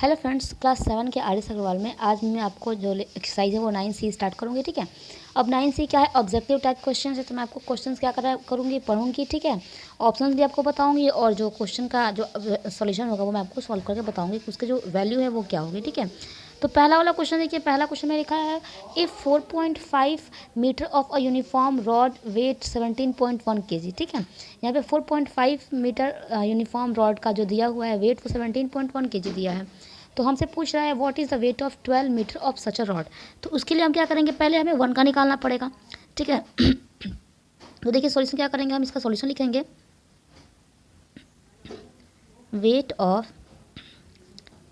Hello friends, class 7 के R S Agarwal में आज मैं आपको जो एक्सरसाइज है वो 9C स्टार्ट करूँगी। ठीक है, अब 9C क्या है, ऑब्जेक्टिव टाइप क्वेश्चन है। तो मैं आपको क्वेश्चंस क्या करूँगी, पढ़ूँगी। ठीक है, ऑप्शंस भी आपको बताऊँगी और जो क्वेश्चन का जो सॉल्यूशन होगा वो मैं आपको सॉल्व करके बताऊँगी, उसके जो वैल्यू है वो क्या होगी। ठीक है, तो पहला वाला क्वेश्चन देखिए, पहला क्वेश्चन में लिखा है if 4.5 metre of a uniform rod weight 17.1 kg। ठीक है, यहाँ पे 4.5 मीटर यूनिफॉर्म रॉड का जो दिया हुआ है वेट वो 17.1 kg दिया है। तो हमसे पूछ रहा है what is the weight of 12 metre of such a rod. तो उसके लिए हम क्या करेंगे, पहले हमें 1 का निकालना पड़ेगा। ठीक है तो देखिए सॉल्यूशन क्या करेंगे, हम इसका सॉल्यूशन लिखेंगे weight of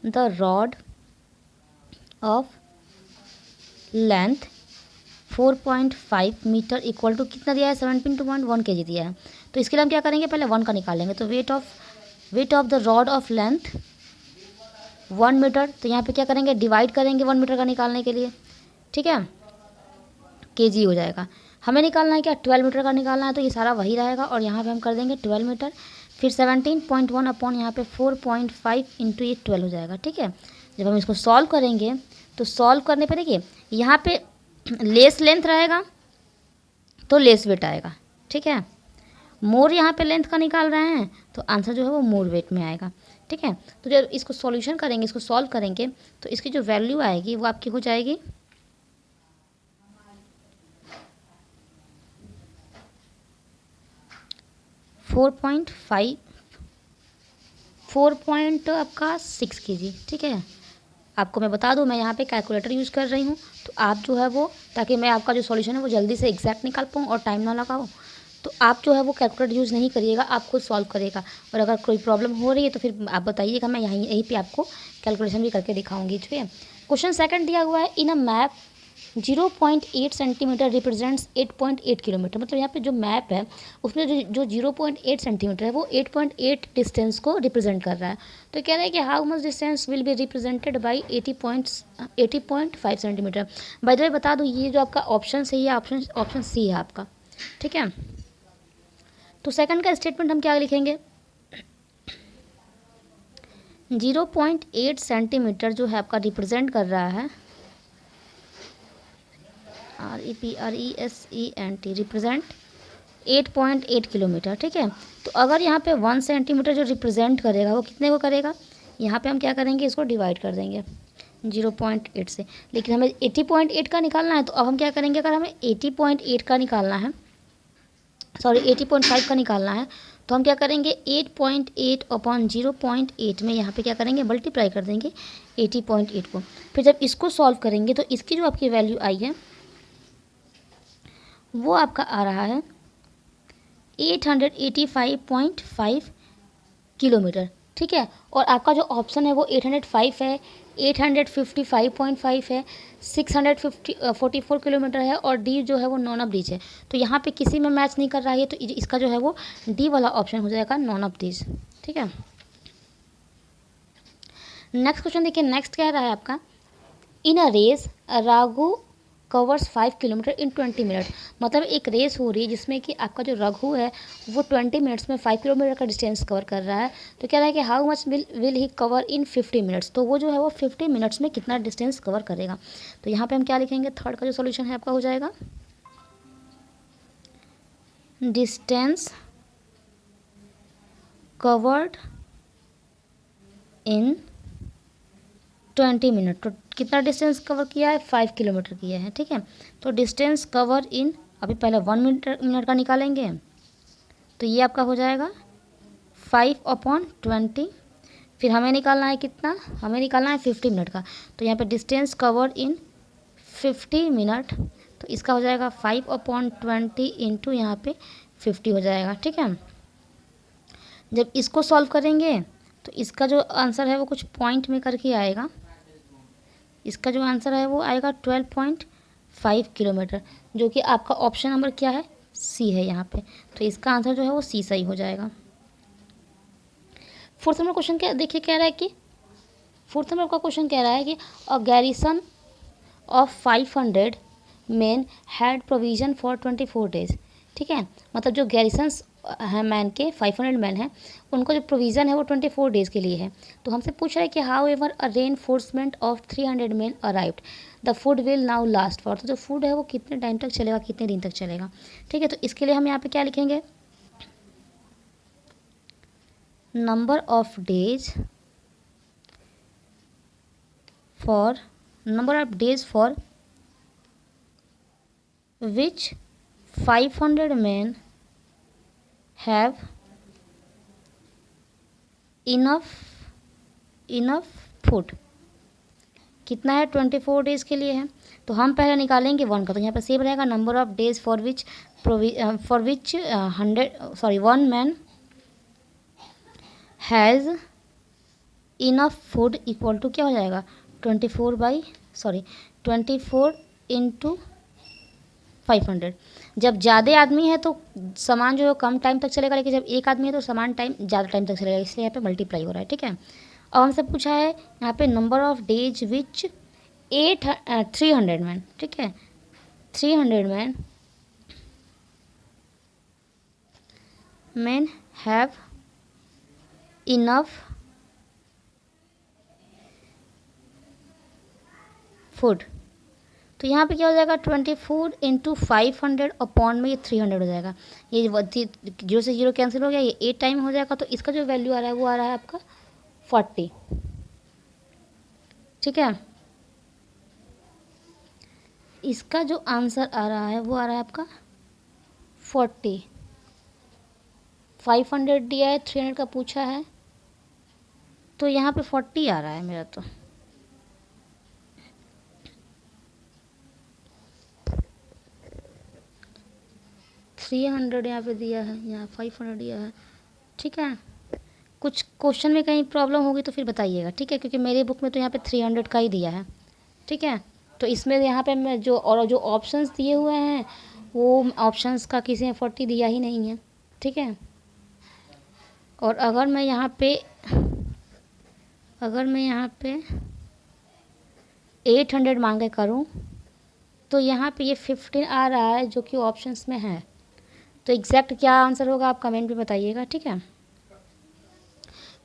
the rod of length 4.5 metre equal to कितना दिया है, 17.1 kg दिया है। तो इसके लिए हम क्या करेंगे, पहले 1 का निकालेंगे। तो weight of the rod of length 1 metre, तो यहाँ पे क्या करेंगे, डिवाइड करेंगे 1 मीटर का निकालने के लिए। ठीक है, kg हो जाएगा। हमें निकालना है क्या, 12 मीटर का निकालना है, तो ये सारा वही रहेगा और यहाँ पे हम कर देंगे 12 मीटर। फिर 17.1 अपॉन यहाँ पे 4.5 इंटू ये 12 हो जाएगा। ठीक है, जब हम इसको सॉल्व करेंगे तो सॉल्व करने पर देखिए यहाँ पे लेस लेंथ रहेगा तो लेस वेट आएगा। ठीक है, मोर यहाँ पे लेंथ का निकाल रहे हैं तो आंसर जो है वो मोर वेट में आएगा। ठीक है, तो जब इसको सॉल्यूशन करेंगे, इसको सॉल्व करेंगे तो इसकी जो वैल्यू आएगी वो आपकी हो जाएगी 4.6 kg। ठीक है, आपको मैं बता दूं, मैं यहाँ पे कैलकुलेटर यूज़ कर रही हूँ, तो आप जो है वो, ताकि मैं आपका जो सॉल्यूशन है वो जल्दी से एग्जैक्ट निकाल पाऊँ और टाइम ना लगाओ, तो आप जो है वो कैलकुलेटर यूज़ नहीं करिएगा, आप खुद सॉल्व करिएगा। और अगर कोई प्रॉब्लम हो रही है तो फिर आप बताइएगा, मैं यहीं पे आपको कैलकुलेशन भी करके दिखाऊंगी। ठीक है, क्वेश्चन सेकंड दिया हुआ है in a map 0.8 centimetre represents 8.8 kilometre. मतलब यहाँ पे जो मैप है उसमें जो 0.8 सेंटीमीटर है वो 8.8 डिस्टेंस को रिप्रेजेंट कर रहा है। तो कह रहा है कि how much distance will be represented by 80.5 centimetre. By the way बता दूँ, ये जो आपका ऑप्शन है ये ऑप्शन सी है आपका। ठीक है, तो सेकंड का स्टेटमेंट हम क्या लिखेंगे, 0.8 सेंटीमीटर जो है आपका रिप्रेजेंट कर रहा है, REPRESENT रिप्रेजेंट 8.8 किलोमीटर। ठीक है, तो अगर यहाँ पे 1 सेंटीमीटर जो रिप्रेजेंट करेगा वो कितने को करेगा, यहाँ पे हम क्या करेंगे, इसको डिवाइड कर देंगे 0.8 से। लेकिन हमें 80.8 का निकालना है, तो अब हम क्या करेंगे, अगर हमें 80.8 का निकालना है, सॉरी 80.5 का निकालना है, तो हम क्या करेंगे 8.8 अपॉन 0.8 में यहाँ पे क्या करेंगे, मल्टीप्लाई कर देंगे 80.8 को। फिर जब इसको सॉल्व करेंगे तो इसकी जो आपकी वैल्यू आई है वो आपका आ रहा है 885.5 किलोमीटर। ठीक है, और आपका जो ऑप्शन है वो 805 है, 855.5 है, 644 किलोमीटर है और डी जो है वो नॉन ऑफ डीज है। तो यहाँ पे किसी में मैच नहीं कर रहा है, तो इसका जो है वो डी वाला ऑप्शन हो जाएगा, नॉन ऑफ डीज। ठीक है, नेक्स्ट क्वेश्चन देखिए, नेक्स्ट कह रहा है आपका in a race Raghu covers 5 kilometre in 20 minute. मतलब एक रेस हो रही है जिसमें कि आपका जो रघु है वो 20 मिनट्स में 5 किलोमीटर का डिस्टेंस कवर कर रहा है। तो कह रहा है कि how much will he cover in 50 minutes. तो वो जो है वो 50 मिनट्स में कितना डिस्टेंस कवर करेगा। तो यहाँ पे हम क्या लिखेंगे, थर्ड का जो सोल्यूशन है आपका हो जाएगा डिस्टेंस कवर्ड इन 20 मिनट। तो कितना डिस्टेंस कवर किया है, 5 किलोमीटर किया है। ठीक है, तो डिस्टेंस कवर इन, अभी पहले 1 मिनट का निकालेंगे, तो ये आपका हो जाएगा 5/20। फिर हमें निकालना है कितना, हमें निकालना है 50 मिनट का। तो यहाँ पे डिस्टेंस कवर इन 50 मिनट, तो इसका हो जाएगा 5/20 इंटू यहाँ पे 50 हो जाएगा। ठीक है, जब इसको सॉल्व करेंगे तो इसका जो आंसर है वो कुछ पॉइंट में करके आएगा। इसका जो आंसर है वो आएगा 12.5 किलोमीटर, जो कि आपका ऑप्शन नंबर क्या है, सी है यहाँ पे। तो इसका आंसर जो है वो सी सही हो जाएगा। फोर्थ नंबर क्वेश्चन क्या देखिए, कह रहा है कि फोर्थ नंबर का क्वेश्चन कह रहा है कि a garrison of 500 men had provision for 24 days. ठीक है, मतलब जो गैरिसन्स है मैन के, 500 मैन है, उनको जो प्रोविज़न है वो 24 डेज़ के लिए है। तो हमसे पूछ रहा है कि how ever a reinforcement of 300 man arrived, the food will now last for, तो जो फूड है वो कितने टाइम तक चलेगा, कितने दिन तक चलेगा। ठीक है, तो इसके लिए हम यहाँ पे क्या लिखेंगे, number of days for which 500 men have enough food, कितना है 24 डेज़ के लिए है। तो हम पहले निकालेंगे 1 का, तो यहाँ पर सेव रहेगा number of days for which 1 man has enough food equal to क्या हो जाएगा 24 इंटू 500। जब ज़्यादा आदमी है तो सामान जो है कम टाइम तक चलेगा, लेकिन जब एक आदमी है तो सामान टाइम ज़्यादा टाइम तक चलेगा, इसलिए यहाँ पे मल्टीप्लाई हो रहा है। ठीक है, अब हमसे पूछा है यहाँ पे number of days which 300 man. ठीक है, 300 मैन हैव इनफ फूड, तो यहाँ पे क्या हो जाएगा 24 इंटू 500 अपॉन में ये 300 हो जाएगा, ये 0 से 0 कैंसिल हो गया, ये 8 टाइम हो जाएगा, तो इसका जो वैल्यू आ रहा है वो आ रहा है आपका 40। ठीक है, इसका जो आंसर आ रहा है वो आ रहा है आपका 40। 500 दिया है, 300 का पूछा है, तो यहाँ पे 40 आ रहा है मेरा। तो थ्री 300 यहाँ पे दिया है, यहाँ 500 दिया है। ठीक है, कुछ क्वेश्चन में कहीं प्रॉब्लम होगी तो फिर बताइएगा। ठीक है, क्योंकि मेरे बुक में तो यहाँ पे 300 का ही दिया है। ठीक है, तो इसमें यहाँ पे मैं जो ऑप्शंस दिए हुए हैं वो ऑप्शंस का किसी ने 40 दिया ही नहीं है। ठीक है, और अगर मैं यहाँ पे 800 मांगे करूँ तो यहाँ पे ये 15 आ रहा है जो कि ऑप्शंस में है। तो एग्जैक्ट क्या आंसर होगा आप कमेंट में बताइएगा। ठीक है,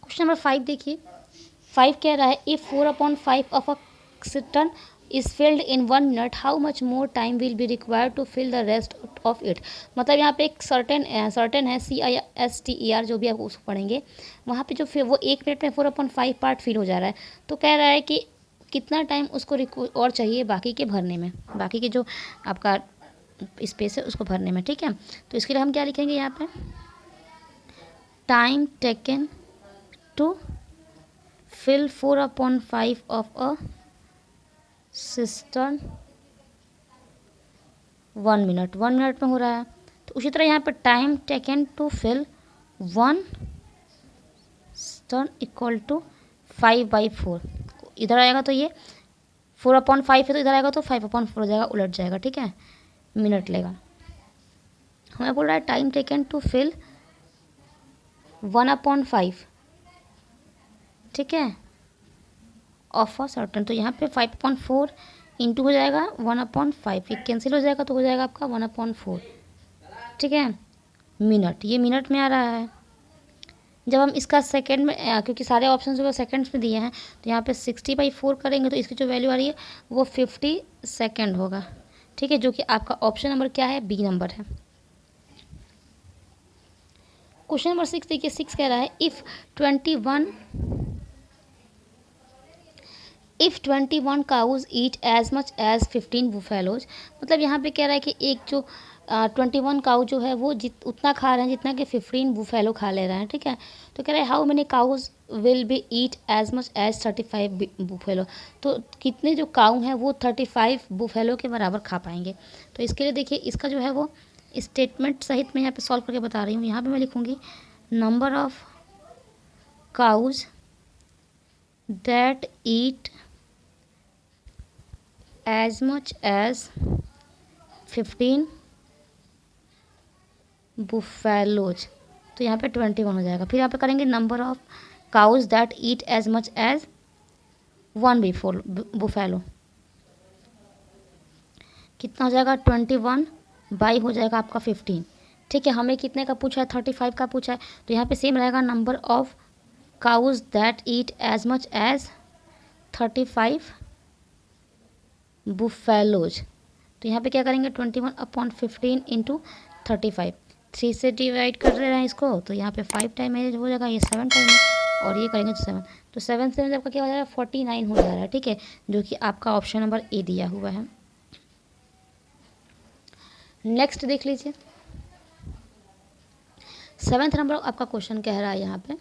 क्वेश्चन नंबर 5 देखिए, 5 कह रहा है if 4/5 of a system is filled in 1 minute, how much more time will be required to fill the rest of it. मतलब यहाँ पे एक सर्टेन है, CISTER जो भी आप उसको पढ़ेंगे, वहाँ पे जो फिर वो 1 मिनट में 4/5 पार्ट फिल हो जा रहा है, तो कह रहा है कि कितना टाइम उसको और चाहिए बाकी के भरने में, बाकी के जो आपका स्पेस है उसको भरने में। ठीक है, तो इसके लिए हम क्या लिखेंगे यहाँ पे, time taken to fill 4/5 of a system 1 minute में हो रहा है। तो उसी तरह यहाँ पर time taken to fill 1 system equal to 5/4, इधर आएगा तो ये 4/5 है, तो इधर आएगा तो 5/4 हो जाएगा, उलट जाएगा। ठीक है, मिनट लेगा। हमें बोल रहा है टाइम टेकन टू फिल 1/5। ठीक है, ऑफ अ सर्टन, तो यहाँ पे 5/4 इंटू हो जाएगा 1/5, ये कैंसिल हो जाएगा तो हो जाएगा आपका 1/4। ठीक है, मिनट, ये मिनट में आ रहा है। जब हम इसका सेकंड में, क्योंकि सारे ऑप्शन जो सेकंड्स में दिए हैं, तो यहाँ पे 60/4 करेंगे तो इसकी जो वैल्यू आ रही है वो 50 सेकेंड होगा। ठीक है, जो कि आपका ऑप्शन नंबर क्या है, बी नंबर है। क्वेश्चन नंबर 6 देखिए, 6 कह रहा है if 21 cows eat as much as 15 buffaloes. मतलब यहाँ पे कह रहा है कि एक जो 21 काउ जो है वो उतना खा रहे हैं जितना कि 15 बुफेलो खा ले रहे हैं। ठीक है, तो कह रहा है how many cows will be eat as much as 35 buffalo, तो कितने जो काउ हैं वो 35 बुफेलो के बराबर खा पाएंगे। तो इसके लिए देखिए, इसका जो है वो स्टेटमेंट सहित मैं यहाँ पे सॉल्व करके बता रही हूँ। यहाँ पे मैं लिखूँगी number of cows that eat as much as 15 buffaloes, तो यहाँ पे 21 हो जाएगा। फिर यहाँ पे करेंगे number of cows that eat as much as 1 buffalo, कितना हो जाएगा 21 बाई हो जाएगा आपका 15, ठीक है, हमें कितने का पूछा है, 35 का पूछा है, तो यहाँ पे सेम रहेगा, number of cows that eat as much as 35 buffaloes. तो यहाँ पे क्या करेंगे, 21/15 इंटू 35, 3 से डिवाइड कर रहे हैं इसको, तो यहाँ पे 5 टाइम हो जाएगा, ये 7 टाइम है, और ये करेंगे तो 7, तो 7 से आपका क्या हो जा रहा है, 49 हो जा रहा है। ठीक है, जो कि आपका ऑप्शन नंबर ए दिया हुआ है। नेक्स्ट देख लीजिए, 7th नंबर आपका क्वेश्चन कह रहा है यहाँ पे,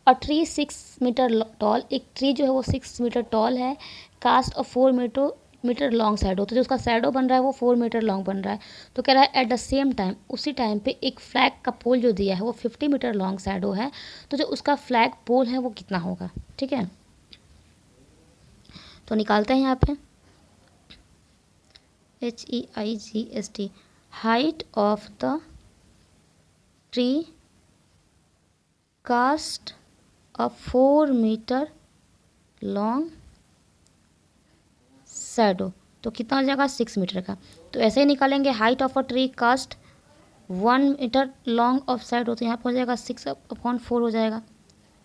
अ ट्री 6 मीटर टॉल, एक ट्री जो है वो 6 मीटर टॉल है, cast a 4 metre long shadow, तो जो उसका शैडो बन रहा है वो 4 मीटर लॉन्ग बन रहा है। तो कह रहा है एट द सेम टाइम, उसी टाइम पे एक फ्लैग का पोल जो दिया है वो 50 मीटर लॉन्ग शैडो है, तो जो उसका फ्लैग पोल है वो कितना होगा। ठीक है, तो निकालते हैं यहाँ पे, HEIGST, height of the tree cast a 4 metre long shadow, तो कितना हो जाएगा, 6 मीटर का। तो ऐसे ही निकालेंगे, height of a tree cast 1 metre long of shadow, तो यहाँ पर हो जाएगा 6/4 हो जाएगा।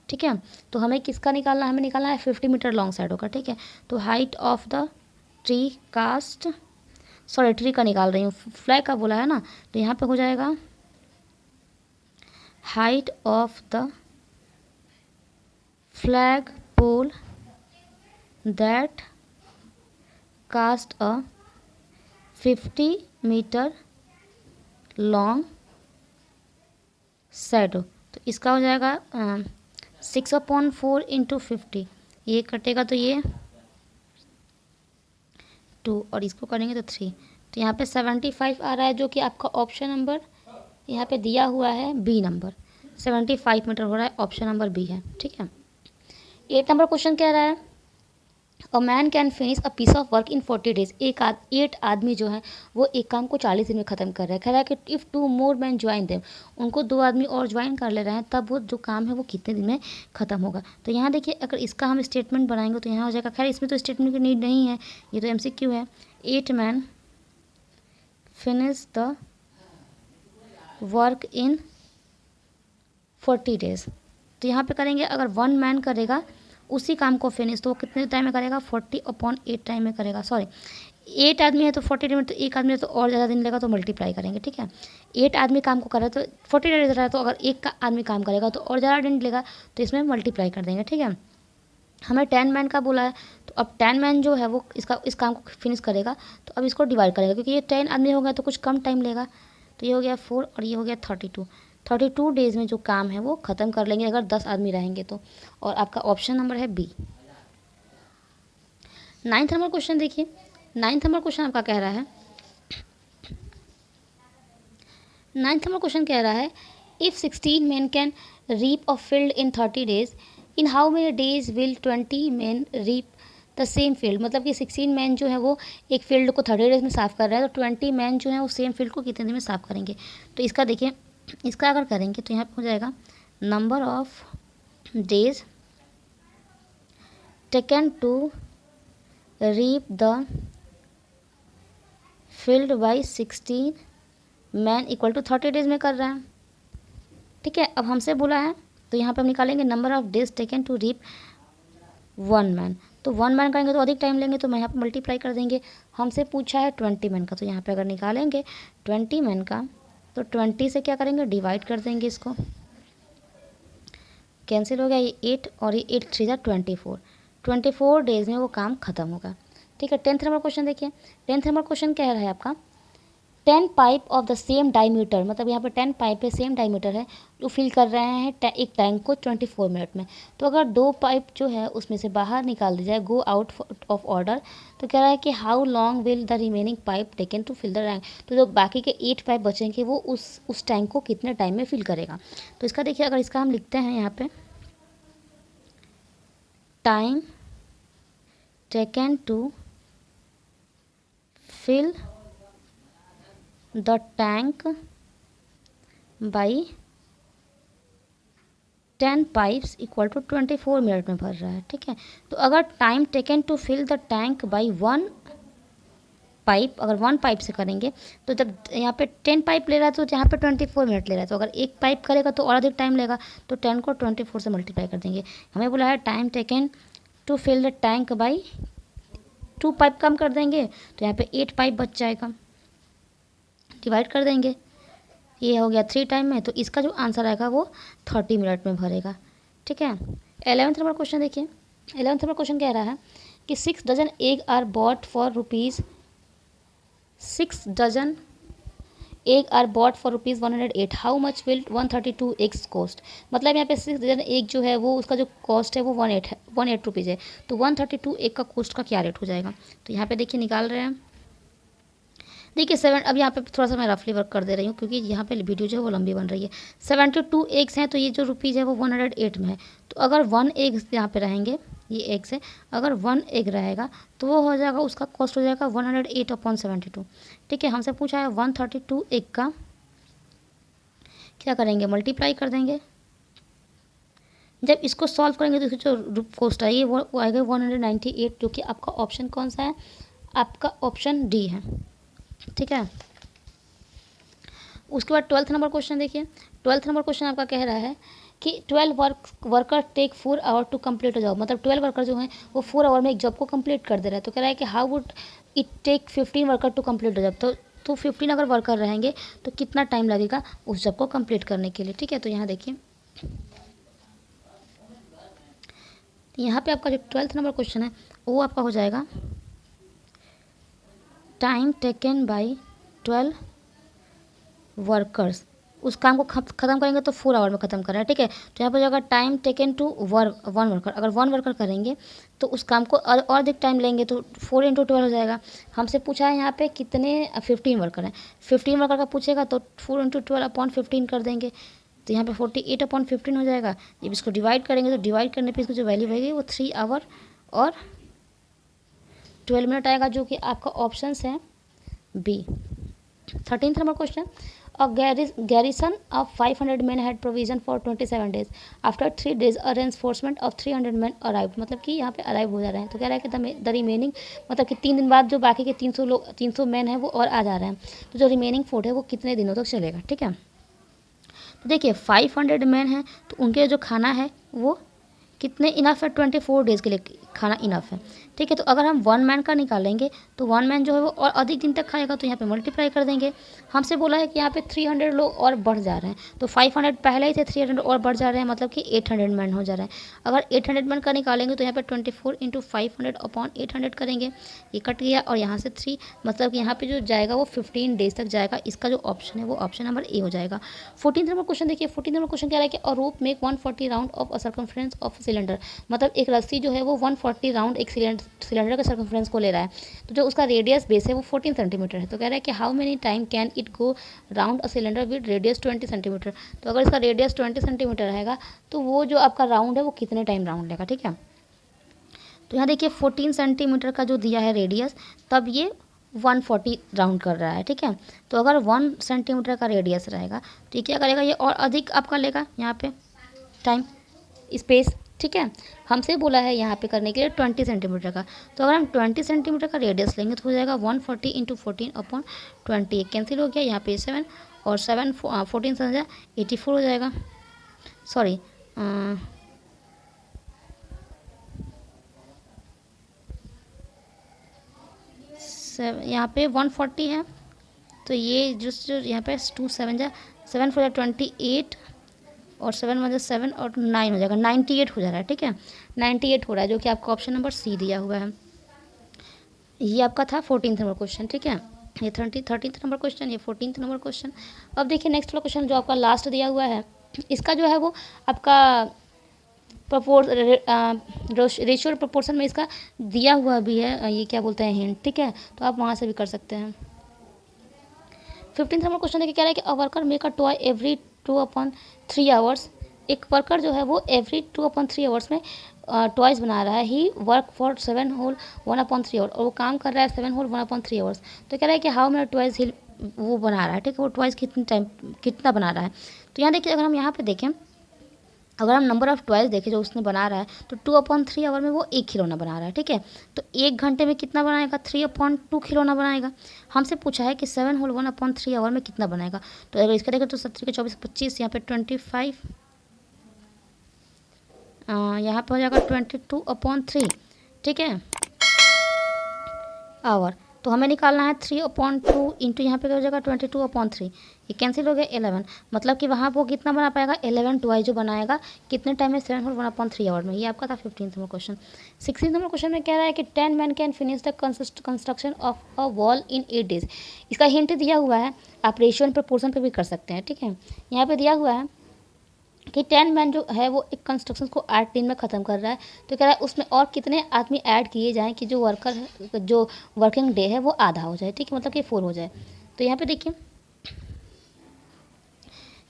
ठीक है, तो हमें किसका निकालना है, हमें निकालना है 50 मीटर लॉन्ग शैडो का। ठीक है, तो height of the tree cast, sorry tree का निकाल रही हूँ, फ्लैग का बोला है ना, तो यहाँ पे हो जाएगा height of the flag pole that cast a 50 metre long shadow, तो इसका हो जाएगा 6/4 इंटू 50, ये कटेगा तो ये 2, और इसको करेंगे तो 3, तो यहाँ पे 75 आ रहा है, जो कि आपका ऑप्शन नंबर यहाँ पे दिया हुआ है बी नंबर, 75 मीटर हो रहा है, ऑप्शन नंबर बी है। ठीक है, 8 नंबर क्वेश्चन कह रहा है, a man can finish a piece of work in 40 days, 8 आदमी जो है वो एक काम को 40 दिन में ख़त्म कर रहे हैं। कह रहा है कि if 2 more man join them, उनको 2 आदमी और ज्वाइन कर ले रहे हैं, तब वो जो काम है वो कितने दिन में ख़त्म होगा। तो यहाँ देखिए, अगर इसका हम स्टेटमेंट बनाएंगे तो यहाँ हो जाएगा, खैर इसमें तो स्टेटमेंट की नीड नहीं है, ये तो MCQ है, 8 man finish the work in 40 days, तो यहाँ पे करेंगे, अगर 1 मैन करेगा उसी काम को फिनिश, तो वो कितने टाइम में करेगा, 40/8 टाइम में करेगा। सॉरी, 8 आदमी है तो 40 दिन में, तो एक आदमी है तो और ज़्यादा दिन लेगा, तो मल्टीप्लाई करेंगे। ठीक है, 8 आदमी काम को कर रहा है तो 40 डेज रहा है, तो अगर एक का आदमी काम करेगा तो और ज़्यादा दिन लेगा, तो इसमें मल्टीप्लाई कर देंगे। ठीक है, हमें 10 मैन का बोला है, तो अब 10 मैन जो है वो इस काम को फिनिश करेगा, तो अब इसको डिवाइड करेगा, क्योंकि ये 10 आदमी हो गया तो कुछ कम टाइम लेगा, तो ये हो गया 4 और ये हो गया 32 डेज़ में जो काम है वो ख़त्म कर लेंगे, अगर 10 आदमी रहेंगे तो, और आपका ऑप्शन नंबर है बी। 9th नंबर क्वेश्चन देखिए, 9th नंबर क्वेश्चन आपका कह रहा है, 9th नंबर क्वेश्चन कह रहा है, if 16 man can reap a field in 30 days, in how many days will 20 man reap the same field, मतलब कि 16 मैन जो है वो एक फील्ड को 30 डेज में साफ़ कर रहा है, तो 20 मैन जो है वो सेम फील्ड को कितने दिन में साफ़ करेंगे। तो इसका देखिए, इसका अगर करेंगे तो यहाँ पर हो जाएगा, number of days taken to reap the field by 16 man equal to 30 days में कर रहा है। ठीक है, अब हमसे बोला है तो यहाँ पे हम निकालेंगे number of days taken to reap 1 man, तो 1 मैन करेंगे तो अधिक टाइम लेंगे, तो मैं यहाँ पे मल्टीप्लाई कर देंगे। हमसे पूछा है 20 मैन का, तो यहाँ पे अगर निकालेंगे 20 मैन का, तो 20 से क्या करेंगे, डिवाइड कर देंगे, इसको कैंसिल हो गया, ये 8 और ये 8 3 24 डेज में वो काम ख़त्म होगा। ठीक है, 10th नंबर क्वेश्चन देखिए, 10th नंबर क्वेश्चन क्या है आपका, 10 pipe of the same diameter, मतलब यहाँ पे 10 पाइप है, सेम डायमीटर है, जो फिल कर रहे हैं एक टैंक को 24 मिनट में। तो अगर 2 पाइप जो है उसमें से बाहर निकाल दी जाए, गो आउट ऑफ ऑर्डर, तो कह रहा है कि how long will the remaining pipe taken to fill the tank, तो जो बाकी के 8 पाइप बचेंगे वो उस टैंक को कितने टाइम में फिल करेगा। तो इसका देखिए, अगर इसका हम लिखते हैं यहाँ पे, time taken to fill the tank by 10 pipes equal to 24 minute में भर रहा है। ठीक है, तो अगर time taken to fill the tank by 1 pipe, अगर 1 पाइप से करेंगे तो जब यहाँ पे 10 पाइप ले रहा है तो यहाँ पे 24 मिनट ले रहा है, तो अगर एक पाइप करेगा तो और अधिक टाइम लेगा, तो 10 को 24 से मल्टीप्लाई कर देंगे। हमें बोला है time taken to fill the tank by 2 pipe कम कर देंगे, तो यहाँ पे 8 पाइप बच जाएगा, डिवाइड कर देंगे, ये हो गया 3 टाइम में, तो इसका जो आंसर आएगा वो 30 मिनट में भरेगा। ठीक है। 11th नंबर क्वेश्चन देखिए। 11th नंबर क्वेश्चन कह रहा है कि 6 dozen egg are bought for rupees 6 dozen egg are bought for rupees 108, how much will 132 eggs cost. मतलब यहाँ पे 6 डजन एग जो है वो उसका जो कॉस्ट है वो 18 रुपीज़ है, तो 132 एग का कॉस्ट का क्या रेट हो जाएगा। तो यहाँ पे देखिए निकाल रहे हैं। देखिए 7, अब यहाँ पे थोड़ा सा मैं रफली वर्क कर दे रही हूँ क्योंकि यहाँ पे वीडियो जो है वो लंबी बन रही है। 72 एग्स हैं, तो ये जो रुपीज़ है वो 108 में है, तो अगर 1 एग यहाँ पे रहेंगे, ये एग्स है, अगर 1 एग रहेगा तो वो हो जाएगा, उसका कॉस्ट हो जाएगा 108/72। ठीक है। हमसे पूछा है 132 एग का क्या करेंगे, मल्टीप्लाई कर देंगे। जब इसको सॉल्व करेंगे तो इसकी जो कॉस्ट आएगी वो आएगा 198, जो कि आपका ऑप्शन कौन सा है, आपका ऑप्शन डी है। ठीक है। उसके बाद 12th नंबर क्वेश्चन देखिए। 12th नंबर क्वेश्चन आपका कह रहा है कि 12 worker take 4 hour to complete a job, मतलब 12 वर्कर जो हैं वो 4 आवर में एक जॉब को कंप्लीट कर दे रहा है। तो कह रहा है कि how would it take 15 worker to complete a job, तो 15 अगर वर्कर रहेंगे तो कितना टाइम लगेगा उस जॉब को कंप्लीट करने के लिए। ठीक है। तो यहाँ देखिए, यहाँ पे आपका जो 12th नंबर क्वेश्चन है वो आपका हो जाएगा टाइम टेकन बाई 12 वर्कर्स। उस काम को ख़त्म करेंगे तो 4 आवर में ख़त्म कर रहा है। ठीक है। तो यहाँ पर जाएगा time taken to work 1 worker, अगर 1 वर्कर करेंगे तो उस काम को और अधिक टाइम लेंगे, तो 4 × 12 हो जाएगा। हमसे पूछा है यहाँ पे कितने 15 वर्कर हैं, 15 वर्कर का पूछेगा तो 4 × 12/15 कर देंगे, तो यहाँ पे 48/15 हो जाएगा। जब इसको डिवाइड करेंगे तो डिवाइड करने पर इसको जो वैल्यू रहेगी वो 3 आवर और 12 मिनट आएगा, जो कि आपका ऑप्शन है B. 13th number question, a garrison of 500 men had provision for 27 days. After 3 days, a reinforcement of 300 men arrived. मतलब कि यहाँ पे अराइव हो जा रहे हैं, तो कह रहा है कि द रिमेनिंग, मतलब कि 3 दिन बाद जो बाकी के 300 मैन है वो और आ जा रहे हैं, तो जो रिमेनिंग फोर्ट है वो कितने दिनों तक चलेगा। ठीक है। तो देखिए 500 मैन हैं, तो उनके जो खाना है वो कितने इनफ है, 24 डेज़ के लिए खाना इनफ है। ठीक है। तो अगर हम 1 मैन का निकालेंगे तो 1 मैन जो है वो और अधिक दिन तक खाएगा, तो यहाँ पे मल्टीप्लाई कर देंगे। हमसे बोला है कि यहाँ पे 300 लोग और बढ़ जा रहे हैं, तो 500 पहले ही थे, 300 और बढ़ जा रहे हैं, मतलब कि 800 मैन हो जा रहे हैं। अगर 800 मैन का निकालेंगे तो यहाँ पे 24 × 500/800 करेंगे, ये कट गया, और यहाँ से 3, मतलब कि यहाँ पे जो जाएगा वो 15 डेज तक जाएगा। इसका जो ऑप्शन है वो ऑप्शन नंबर ए हो जाएगा। 14th नंबर क्वेश्चन देखिए। 14th नंबर क्वेश्चन कह रहा है कि a rope make 140 round of a circumference of cylinder, मतलब एक रस्सी जो है वो 140 राउंड एक सिलेंडर का सर्कमफ्रेंस को ले रहा है, तो जो उसका रेडियस बेस है वो 14 सेंटीमीटर है। तो कह रहा है कि how many time can it go round a cylinder with radius 20 centimetre. तो अगर इसका रेडियस 20 सेंटीमीटर रहेगा तो वो जो आपका राउंड है वो कितने टाइम राउंड लेगा। ठीक है। तो यहाँ देखिए 14 सेंटीमीटर का जो दिया है रेडियस, तब ये 140 राउंड कर रहा है। ठीक है। तो अगर 1 सेंटीमीटर का रेडियस रहेगा तो ये क्या करेगा, ये और अधिक आपका लेगा यहाँ पे टाइम स्पेस। ठीक है। हमसे बोला है यहाँ पे करने के लिए 20 सेंटीमीटर का, तो अगर हम 20 सेंटीमीटर का रेडियस लेंगे तो हो जाएगा 140 × 14/20, कैंसिल हो गया, यहाँ पे 7 और 7 14 से 84 हो जाएगा। सॉरी, यहाँ पे 140 है, तो ये जो यहाँ पे 2 7 7 4 28 और 7 1 7 और 9 हो जाएगा, 98 हो जा रहा है। ठीक है। 98 हो रहा है, जो कि आपका ऑप्शन नंबर सी दिया हुआ है। ये आपका था 14th नंबर क्वेश्चन। ठीक है। ये 13th नंबर क्वेश्चन, ये 14th नंबर क्वेश्चन। अब देखिए नेक्स्ट वाला क्वेश्चन जो आपका लास्ट दिया हुआ है, इसका जो है वो आपका रेशियो प्रोपोर्शन में इसका दिया हुआ भी है, ये क्या बोलते हैं हिंट। ठीक है। तो आप वहाँ से भी कर सकते हैं। 15th नंबर क्वेश्चन देखिए, कह रहा है कि a worker make a toy every 2/3 hours. एक वर्कर जो है वो एवरी 2/3 आवर्स में टॉयज बना रहा है। ही वर्क फॉर 7 होल 1/3 आवर, और वो काम कर रहा है 7 होल 1/3 आवर्स। तो कह रहा है कि हाउ मेनी टॉयज ही वो बना रहा है। ठीक है। वो टॉयज कितना बना रहा है। तो यहाँ देखिए, अगर हम यहाँ पे देखें अगर हम नंबर ऑफ़ टॉयज़ देखें जो उसने बना रहा है तो 2/3 आवर में वो 1 खिलौना बना रहा है, ठीक है। तो 1 घंटे में कितना बनाएगा, 3/2 खिलौना बनाएगा। हमसे पूछा है कि 7 होल 1/3 आवर में कितना बनाएगा। तो अगर इसका देखें तो 70 के 24 25, यहाँ पे 25, यहाँ पे हो जाएगा 22/3, ठीक है, आवर। तो हमें निकालना है 3/2 इंटू यहाँ पे हो जाएगा 22/3, ये कैंसिल हो गया 11, मतलब कि वहाँ वो कितना बना पाएगा, 11 टॉय जो बनाएगा कितने टाइम में, 7 होल 1/3 आवर में। ये आपका था 15th number question. 16th number question में कह रहा है कि 10 man can finish the construction of a wall in 8 days. इसका हिंट दिया हुआ है, आप रेशियो एंड प्रपोर्शन पर भी कर सकते हैं, ठीक है। यहाँ पर दिया हुआ है कि 10 मैन जो है वो एक कंस्ट्रक्शन को 8 दिन में ख़त्म कर रहा है। तो कह रहा है उसमें और कितने आदमी ऐड किए जाएं कि जो वर्कर है, जो वर्किंग डे है वो आधा हो जाए, ठीक है, मतलब कि 4 हो जाए। तो यहाँ पे देखिए,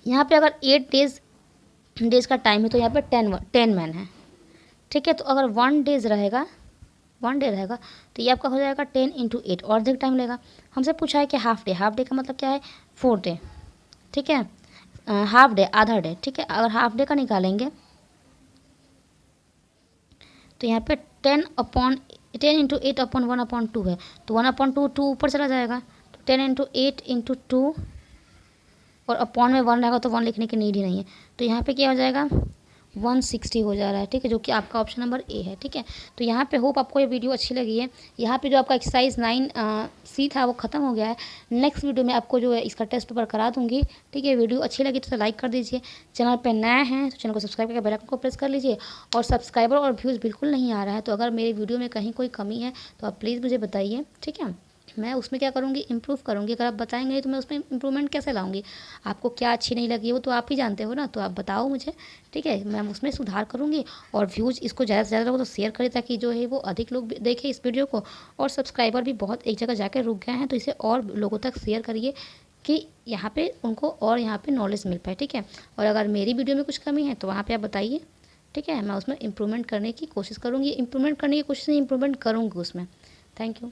यहाँ पे अगर 8 डेज का टाइम है तो यहाँ पे 10 मैन है, ठीक है। तो अगर 1 डे रहेगा, 1 डे रहेगा तो ये आपका हो जाएगा 10 × 8, और अधिक टाइम लेगा। हमसे पूछा है कि हाफ डे का मतलब क्या है, 4 डे, ठीक है, हाफ डे आधा डे, ठीक है। अगर हाफ डे का निकालेंगे तो यहाँ पे 10 × 8/1/2 है, तो 1/2 2 ऊपर चला जाएगा, तो 10 × 8 × 2, और अपॉन में 1 रहेगा तो 1 लिखने की नीड ही नहीं है। तो यहाँ पे क्या हो जाएगा, 160 हो जा रहा है, ठीक है, जो कि आपका ऑप्शन नंबर ए है, ठीक है। तो यहाँ पे होप आपको ये वीडियो अच्छी लगी है। यहाँ पे जो आपका एक्सरसाइज 9C था वो ख़त्म हो गया है। नेक्स्ट वीडियो में आपको जो है इसका टेस्ट पेपर करा दूँगी, ठीक है। वीडियो अच्छी लगी तो लाइक कर दीजिए, चैनल पे नए हैं तो चैनल को सब्सक्राइब करके बेल आइकन को प्रेस कर लीजिए। और सब्सक्राइबर और व्यूज़ बिल्कुल नहीं आ रहा है, तो अगर मेरी वीडियो में कहीं कोई कमी है तो आप प्लीज़ मुझे बताइए, ठीक है। मैं उसमें क्या करूँगी, इम्प्रूव करूँगी। अगर आप बताएंगे तो मैं उसमें इम्प्रूवमेंट कैसे लाऊंगी, आपको क्या अच्छी नहीं लगी वो तो आप ही जानते हो ना, तो आप बताओ मुझे, ठीक है, मैं उसमें सुधार करूँगी। और व्यूज़ इसको ज़्यादा से ज़्यादा लोगों तो शेयर करें ताकि जो है वो अधिक लोग देखें इस वीडियो को। और सब्सक्राइबर भी बहुत एक जगह जाकर रुक गए हैं, तो इसे और लोगों तक शेयर करिए कि यहाँ पे उनको और यहाँ पे नॉलेज मिल पाए, ठीक है। और अगर मेरी वीडियो में कुछ कमी है तो वहाँ पे आप बताइए, ठीक है, मैं उसमें इम्प्रूवमेंट करने की कोशिश करूँगी। इम्प्रूवमेंट करने की कोशिश नहीं, इम्प्रूवमेंट करूँगी उसमें। Thank you.